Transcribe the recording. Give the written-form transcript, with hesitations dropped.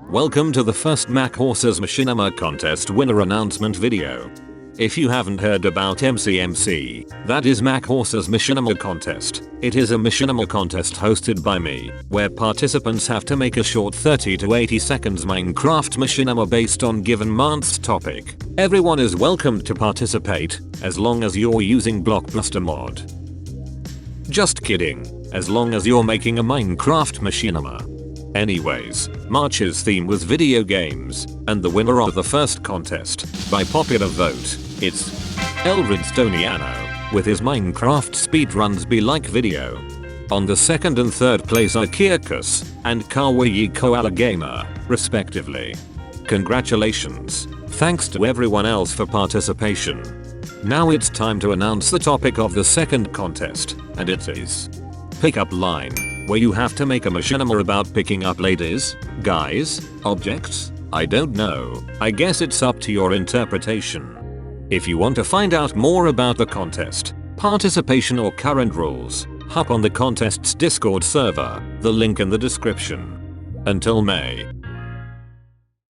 Welcome to the first McHorse's Machinima contest winner announcement video. If you haven't heard about MCMC, that is McHorse's Machinima contest. It is a Machinima contest hosted by me, where participants have to make a short 30 to 80 seconds Minecraft Machinima based on given month's topic. Everyone is welcome to participate, as long as you're using Blockbuster mod. Just kidding, as long as you're making a Minecraft Machinima. Anyways, March's theme was video games, and the winner of the first contest, by popular vote, it's Elridstoniano, with his Minecraft speedruns be like video. On the second and third place are Agirres and Kawaii Koala Gamer, respectively. Congratulations, thanks to everyone else for participation. Now it's time to announce the topic of the second contest, and it is Pickup Line, where you have to make a machinima about picking up ladies, guys, objects. I don't know, I guess it's up to your interpretation. If you want to find out more about the contest, participation or current rules, hop on the contest's Discord server, the link in the description. Until May,